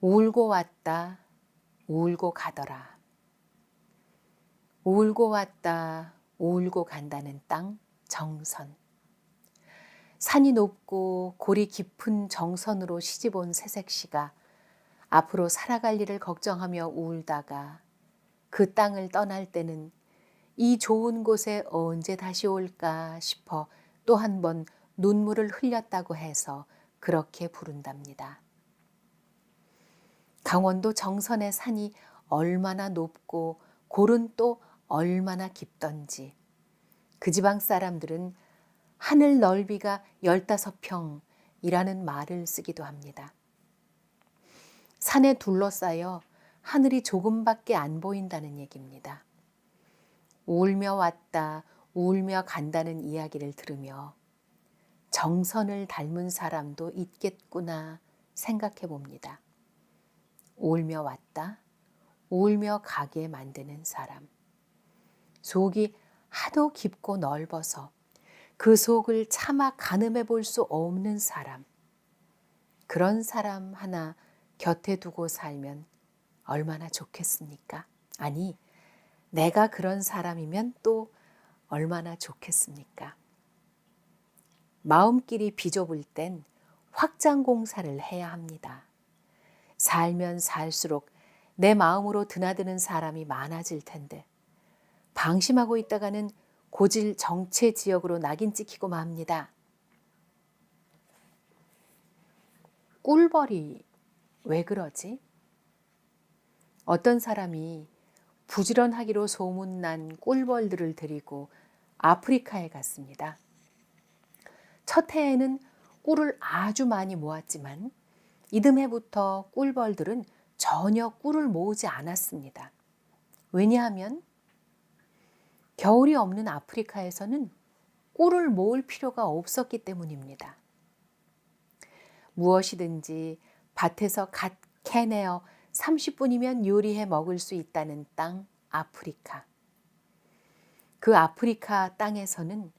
울고 왔다, 울고 가더라. 울고 왔다, 울고 간다는 땅, 정선. 산이 높고 골이 깊은 정선으로 시집온 새색시가 앞으로 살아갈 일을 걱정하며 울다가 그 땅을 떠날 때는 이 좋은 곳에 언제 다시 올까 싶어 또 한 번 눈물을 흘렸다고 해서 그렇게 부른답니다. 강원도 정선의 산이 얼마나 높고 골은 또 얼마나 깊던지 그 지방 사람들은 하늘 넓이가 15평이라는 말을 쓰기도 합니다. 산에 둘러싸여 하늘이 조금밖에 안 보인다는 얘기입니다. 울며 왔다, 울며 간다는 이야기를 들으며 정선을 닮은 사람도 있겠구나 생각해 봅니다. 울며 왔다, 울며 가게 만드는 사람. 속이 하도 깊고 넓어서 그 속을 차마 가늠해 볼 수 없는 사람. 그런 사람 하나 곁에 두고 살면 얼마나 좋겠습니까? 아니, 내가 그런 사람이면 또 얼마나 좋겠습니까? 마음길이 비좁을 땐 확장 공사를 해야 합니다. 살면 살수록 내 마음으로 드나드는 사람이 많아질 텐데 방심하고 있다가는 고질 정체 지역으로 낙인 찍히고 맙니다. 꿀벌이 왜 그러지? 어떤 사람이 부지런하기로 소문난 꿀벌들을 데리고 아프리카에 갔습니다. 첫 해에는 꿀을 아주 많이 모았지만 이듬해부터 꿀벌들은 전혀 꿀을 모으지 않았습니다. 왜냐하면 겨울이 없는 아프리카에서는 꿀을 모을 필요가 없었기 때문입니다. 무엇이든지 밭에서 갓 캐내어 30분이면 요리해 먹을 수 있다는 땅 아프리카. 그 아프리카 땅에서는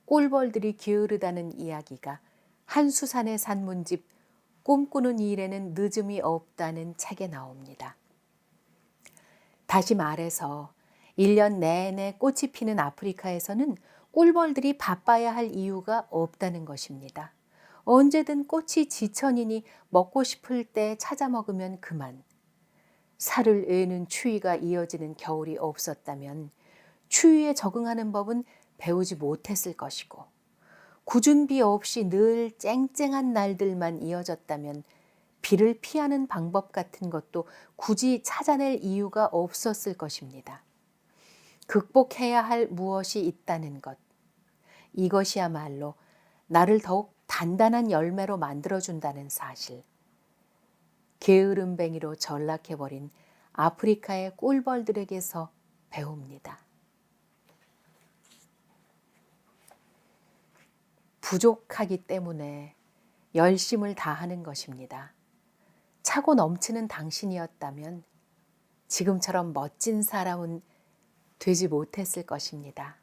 꿀벌들이 게으르다는 이야기가 한수산의 산문집 꿈꾸는 일에는 늦음이 없다는 책에 나옵니다. 다시 말해서 1년 내내 꽃이 피는 아프리카에서는 꿀벌들이 바빠야 할 이유가 없다는 것입니다. 언제든 꽃이 지천이니 먹고 싶을 때 찾아 먹으면 그만. 살을 에는 추위가 이어지는 겨울이 없었다면 추위에 적응하는 법은 배우지 못했을 것이고 굳은 비 없이 늘 쨍쨍한 날들만 이어졌다면 비를 피하는 방법 같은 것도 굳이 찾아낼 이유가 없었을 것입니다. 극복해야 할 무엇이 있다는 것. 이것이야말로 나를 더욱 단단한 열매로 만들어준다는 사실. 게으름뱅이로 전락해버린 아프리카의 꿀벌들에게서 배웁니다. 부족하기 때문에 열심을 다하는 것입니다. 차고 넘치는 당신이었다면 지금처럼 멋진 사람은 되지 못했을 것입니다.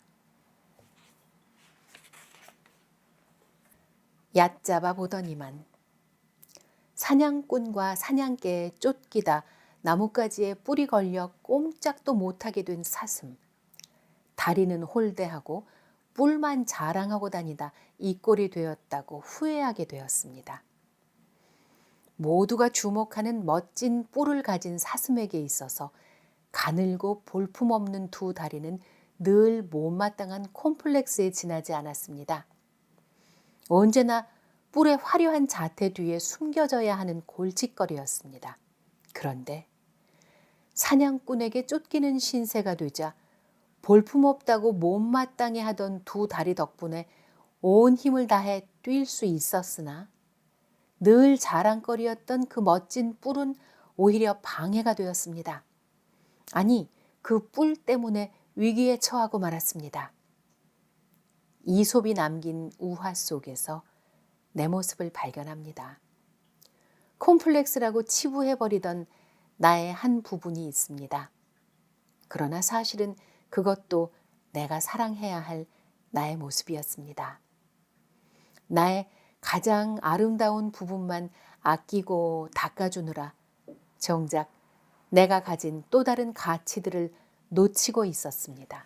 얕잡아 보더니만 사냥꾼과 사냥개에 쫓기다 나뭇가지에 뿔이 걸려 꼼짝도 못하게 된 사슴. 다리는 홀대하고 뿔만 자랑하고 다니다 이 꼴이 되었다고 후회하게 되었습니다. 모두가 주목하는 멋진 뿔을 가진 사슴에게 있어서 가늘고 볼품없는 두 다리는 늘 못마땅한 콤플렉스에 지나지 않았습니다. 언제나 뿔의 화려한 자태 뒤에 숨겨져야 하는 골칫거리였습니다. 그런데 사냥꾼에게 쫓기는 신세가 되자 볼품없다고 못마땅해 하던 두 다리 덕분에 온 힘을 다해 뛸 수 있었으나 늘 자랑거리였던 그 멋진 뿔은 오히려 방해가 되었습니다. 아니, 그 뿔 때문에 위기에 처하고 말았습니다. 이솝이 남긴 우화 속에서 내 모습을 발견합니다. 콤플렉스라고 치부해버리던 나의 한 부분이 있습니다. 그러나 사실은 그것도 내가 사랑해야 할 나의 모습이었습니다. 나의 가장 아름다운 부분만 아끼고 닦아주느라 정작 내가 가진 또 다른 가치들을 놓치고 있었습니다.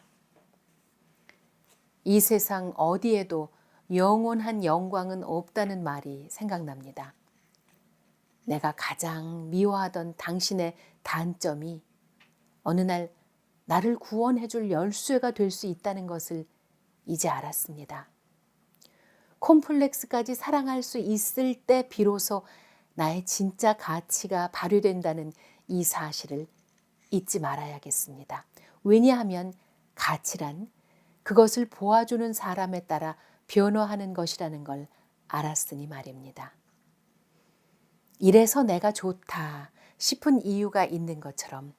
이 세상 어디에도 영원한 영광은 없다는 말이 생각납니다. 내가 가장 미워하던 당신의 단점이 어느 날 나를 구원해 줄 열쇠가 될 수 있다는 것을 이제 알았습니다. 콤플렉스까지 사랑할 수 있을 때 비로소 나의 진짜 가치가 발휘된다는 이 사실을 잊지 말아야겠습니다. 왜냐하면 가치란 그것을 보아주는 사람에 따라 변화하는 것이라는 걸 알았으니 말입니다. 이래서 내가 좋다 싶은 이유가 있는 것처럼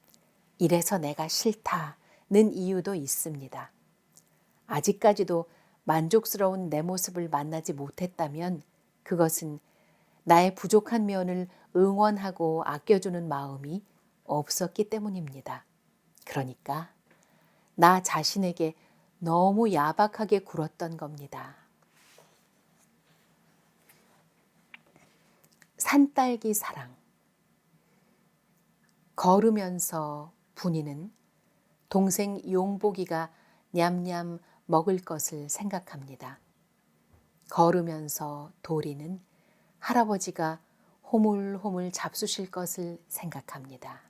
이래서 내가 싫다는 이유도 있습니다. 아직까지도 만족스러운 내 모습을 만나지 못했다면 그것은 나의 부족한 면을 응원하고 아껴주는 마음이 없었기 때문입니다. 그러니까 나 자신에게 너무 야박하게 굴었던 겁니다. 산딸기 사랑. 걸으면서 분이는 동생 용복이가 냠냠 먹을 것을 생각합니다. 걸으면서 도리는 할아버지가 호물호물 잡수실 것을 생각합니다.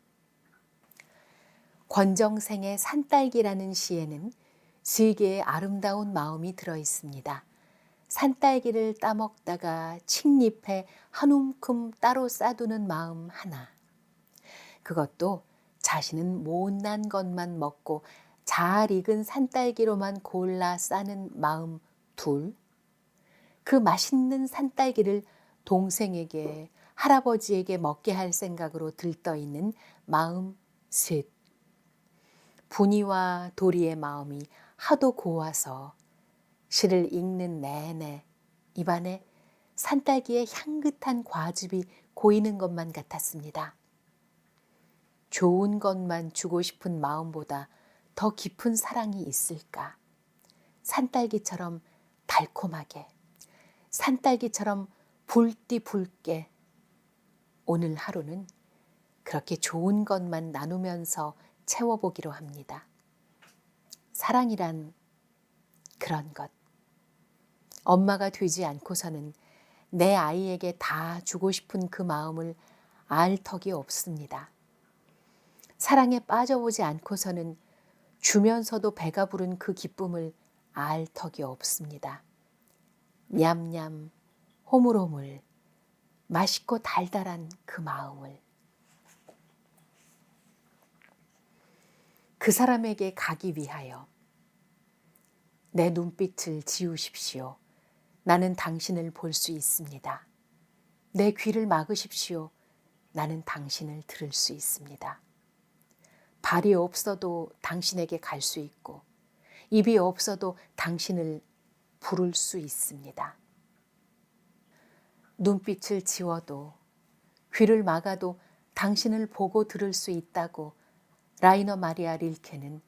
권정생의 산딸기라는 시에는 세 개의 아름다운 마음이 들어 있습니다. 산딸기를 따먹다가 칡잎에 한 움큼 따로 싸두는 마음 하나. 그것도 자신은 못난 것만 먹고 잘 익은 산딸기로만 골라 싸는 마음 둘. 그 맛있는 산딸기를 동생에게, 할아버지에게 먹게 할 생각으로 들떠있는 마음 셋. 분이와 도리의 마음이 하도 고와서 시를 읽는 내내 입안에 산딸기의 향긋한 과즙이 고이는 것만 같았습니다. 좋은 것만 주고 싶은 마음보다 더 깊은 사랑이 있을까? 산딸기처럼 달콤하게, 산딸기처럼 붉디 붉게 오늘 하루는 그렇게 좋은 것만 나누면서 채워보기로 합니다. 사랑이란 그런 것. 엄마가 되지 않고서는 내 아이에게 다 주고 싶은 그 마음을 알 턱이 없습니다. 사랑에 빠져보지 않고서는 주면서도 배가 부른 그 기쁨을 알 턱이 없습니다. 냠냠, 호물호물, 맛있고 달달한 그 마음을. 그 사람에게 가기 위하여 내 눈빛을 지우십시오. 나는 당신을 볼 수 있습니다. 내 귀를 막으십시오. 나는 당신을 들을 수 있습니다. 발이 없어도 당신에게 갈 수 있고 입이 없어도 당신을 부를 수 있습니다. 눈빛을 지워도 귀를 막아도 당신을 보고 들을 수 있다고 라이너 마리아 릴케는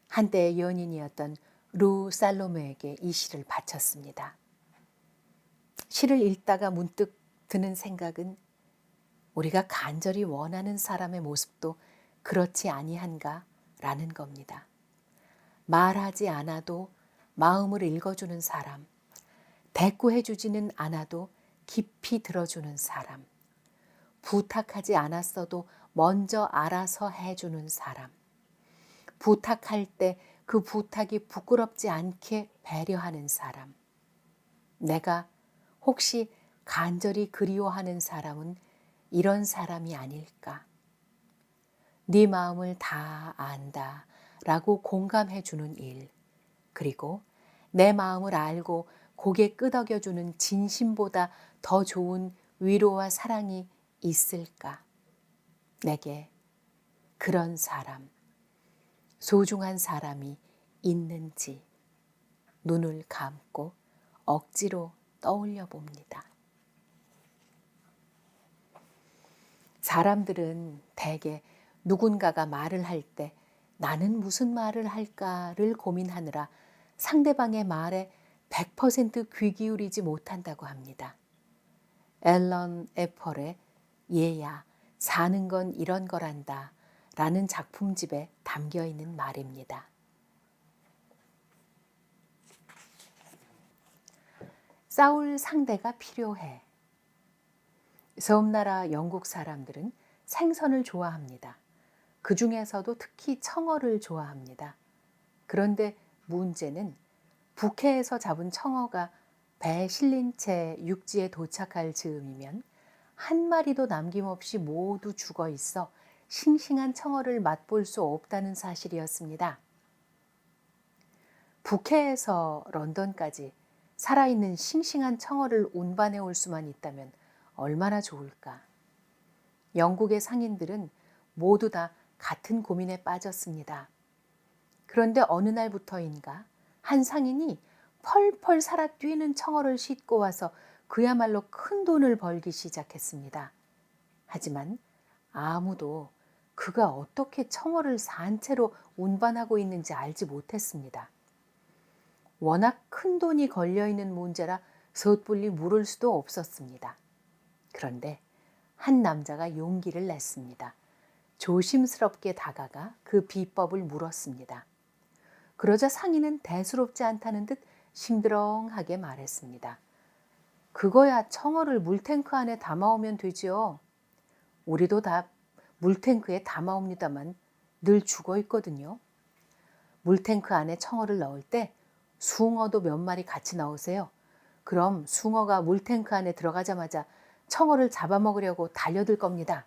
한때의 연인이었던 루 살로메에게 이 시를 바쳤습니다. 시를 읽다가 문득 드는 생각은 우리가 간절히 원하는 사람의 모습도 그렇지 아니한가라는 겁니다. 말하지 않아도 마음을 읽어주는 사람, 대꾸해주지는 않아도 깊이 들어주는 사람, 부탁하지 않았어도 먼저 알아서 해주는 사람, 부탁할 때 그 부탁이 부끄럽지 않게 배려하는 사람, 내가 혹시 간절히 그리워하는 사람은 이런 사람이 아닐까? 네 마음을 다 안다 라고 공감해 주는 일, 그리고 내 마음을 알고 고개 끄덕여주는 진심보다 더 좋은 위로와 사랑이 있을까? 내게 그런 사람, 소중한 사람이 있는지 눈을 감고 억지로 떠올려 봅니다. 사람들은 대개 누군가가 말을 할 때 나는 무슨 말을 할까를 고민하느라 상대방의 말에 100% 귀 기울이지 못한다고 합니다. 앨런 애펄의 얘야 사는 건 이런 거란다 라는 작품집에 담겨 있는 말입니다. 싸울 상대가 필요해. 섬나라 영국 사람들은 생선을 좋아합니다. 그 중에서도 특히 청어를 좋아합니다. 그런데 문제는 북해에서 잡은 청어가 배에 실린 채 육지에 도착할 즈음이면 한 마리도 남김없이 모두 죽어 있어 싱싱한 청어를 맛볼 수 없다는 사실이었습니다. 북해에서 런던까지 살아있는 싱싱한 청어를 운반해 올 수만 있다면 얼마나 좋을까. 영국의 상인들은 모두 다 같은 고민에 빠졌습니다. 그런데 어느 날부터인가 한 상인이 펄펄 살아 뛰는 청어를 싣고 와서 그야말로 큰 돈을 벌기 시작했습니다. 하지만 아무도 그가 어떻게 청어를 산채로 운반하고 있는지 알지 못했습니다. 워낙 큰 돈이 걸려있는 문제라 섣불리 물을 수도 없었습니다. 그런데 한 남자가 용기를 냈습니다. 조심스럽게 다가가 그 비법을 물었습니다. 그러자 상인은 대수롭지 않다는 듯 심드렁하게 말했습니다. 그거야 청어를 물탱크 안에 담아오면 되지요. 우리도 다 물탱크에 담아옵니다만 늘 죽어 있거든요. 물탱크 안에 청어를 넣을 때 숭어도 몇 마리 같이 넣으세요. 그럼 숭어가 물탱크 안에 들어가자마자 청어를 잡아먹으려고 달려들 겁니다.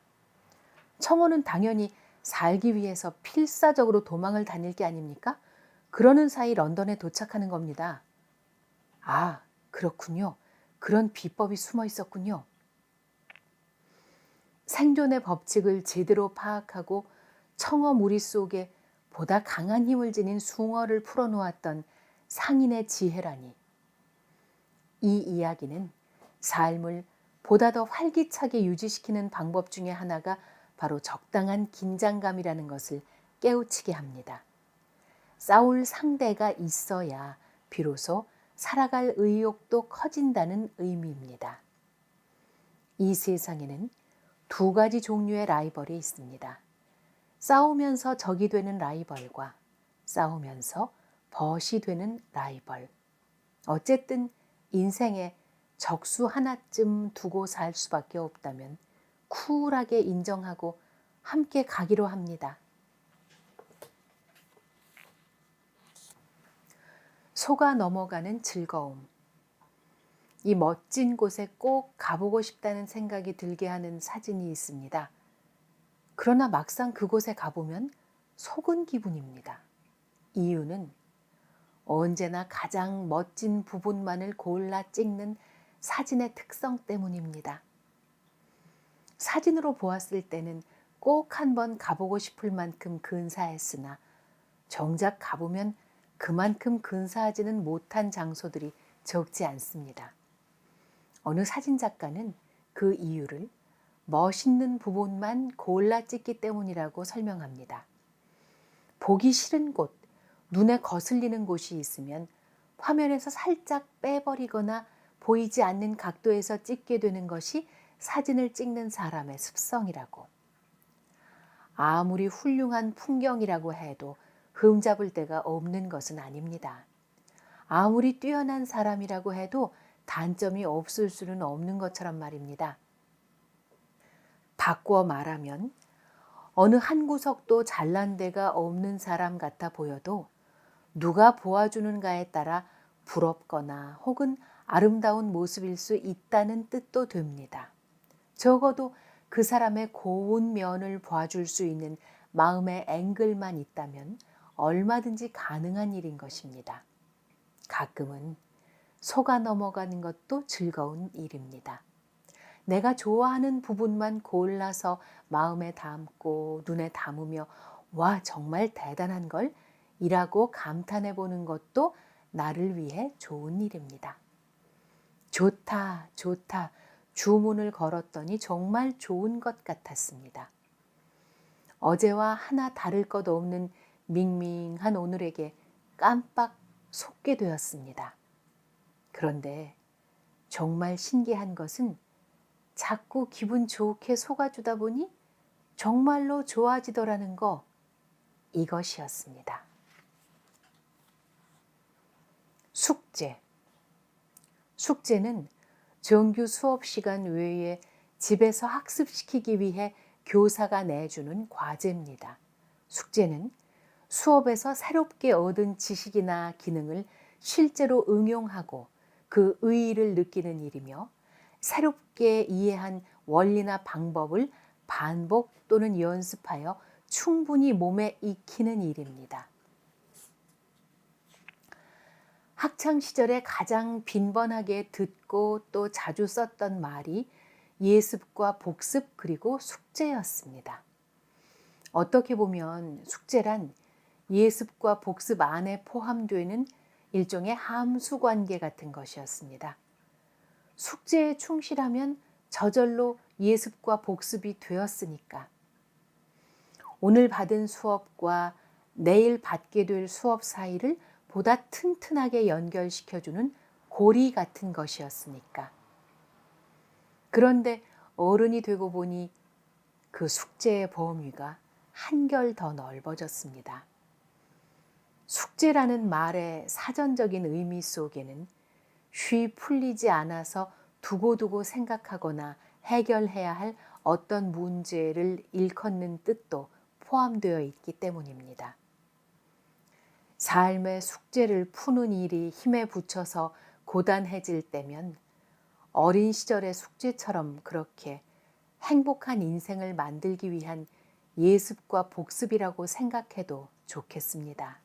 청어는 당연히 살기 위해서 필사적으로 도망을 다닐 게 아닙니까? 그러는 사이 런던에 도착하는 겁니다. 아, 그렇군요. 그런 비법이 숨어 있었군요. 생존의 법칙을 제대로 파악하고 청어 무리 속에 보다 강한 힘을 지닌 숭어를 풀어놓았던 상인의 지혜라니. 이 이야기는 삶을 보다 더 활기차게 유지시키는 방법 중에 하나가 바로 적당한 긴장감이라는 것을 깨우치게 합니다. 싸울 상대가 있어야 비로소 살아갈 의욕도 커진다는 의미입니다. 이 세상에는 두 가지 종류의 라이벌이 있습니다. 싸우면서 적이 되는 라이벌과 싸우면서 벗이 되는 라이벌. 어쨌든 인생에 적수 하나쯤 두고 살 수밖에 없다면 쿨하게 인정하고 함께 가기로 합니다. 속아 넘어가는 즐거움. 이 멋진 곳에 꼭 가보고 싶다는 생각이 들게 하는 사진이 있습니다. 그러나 막상 그곳에 가보면 속은 기분입니다. 이유는 언제나 가장 멋진 부분만을 골라 찍는 사진의 특성 때문입니다. 사진으로 보았을 때는 꼭 한번 가보고 싶을 만큼 근사했으나 정작 가보면 그만큼 근사하지는 못한 장소들이 적지 않습니다. 어느 사진작가는 그 이유를 멋있는 부분만 골라 찍기 때문이라고 설명합니다. 보기 싫은 곳, 눈에 거슬리는 곳이 있으면 화면에서 살짝 빼버리거나 보이지 않는 각도에서 찍게 되는 것이 사진을 찍는 사람의 습성이라고. 아무리 훌륭한 풍경이라고 해도 흠잡을 데가 없는 것은 아닙니다. 아무리 뛰어난 사람이라고 해도 단점이 없을 수는 없는 것처럼 말입니다. 바꾸어 말하면 어느 한 구석도 잘난 데가 없는 사람 같아 보여도 누가 보아주는가에 따라 부럽거나 혹은 아름다운 모습일 수 있다는 뜻도 됩니다. 적어도 그 사람의 고운 면을 봐줄 수 있는 마음의 앵글만 있다면 얼마든지 가능한 일인 것입니다. 가끔은 속아 넘어가는 것도 즐거운 일입니다. 내가 좋아하는 부분만 골라서 마음에 담고 눈에 담으며 와 정말 대단한 걸 이라고 감탄해 보는 것도 나를 위해 좋은 일입니다. 좋다, 좋다 주문을 걸었더니 정말 좋은 것 같았습니다. 어제와 하나 다를 것 없는 밍밍한 오늘에게 깜빡 속게 되었습니다. 그런데 정말 신기한 것은 자꾸 기분 좋게 속아주다 보니 정말로 좋아지더라는 거, 이것이었습니다. 숙제. 숙제는 정규 수업 시간 외에 집에서 학습시키기 위해 교사가 내주는 과제입니다. 숙제는 수업에서 새롭게 얻은 지식이나 기능을 실제로 응용하고 그 의의를 느끼는 일이며, 새롭게 이해한 원리나 방법을 반복 또는 연습하여 충분히 몸에 익히는 일입니다. 학창 시절에 가장 빈번하게 듣고 또 자주 썼던 말이 예습과 복습 그리고 숙제였습니다. 어떻게 보면 숙제란 예습과 복습 안에 포함되는 일종의 함수 관계 같은 것이었습니다. 숙제에 충실하면 저절로 예습과 복습이 되었으니까 오늘 받은 수업과 내일 받게 될 수업 사이를 보다 튼튼하게 연결시켜주는 고리 같은 것이었으니까. 그런데 어른이 되고 보니 그 숙제의 범위가 한결 더 넓어졌습니다. 숙제라는 말의 사전적인 의미 속에는 쉬 풀리지 않아서 두고두고 생각하거나 해결해야 할 어떤 문제를 일컫는 뜻도 포함되어 있기 때문입니다. 삶의 숙제를 푸는 일이 힘에 부쳐서 고단해질 때면 어린 시절의 숙제처럼 그렇게 행복한 인생을 만들기 위한 예습과 복습이라고 생각해도 좋겠습니다.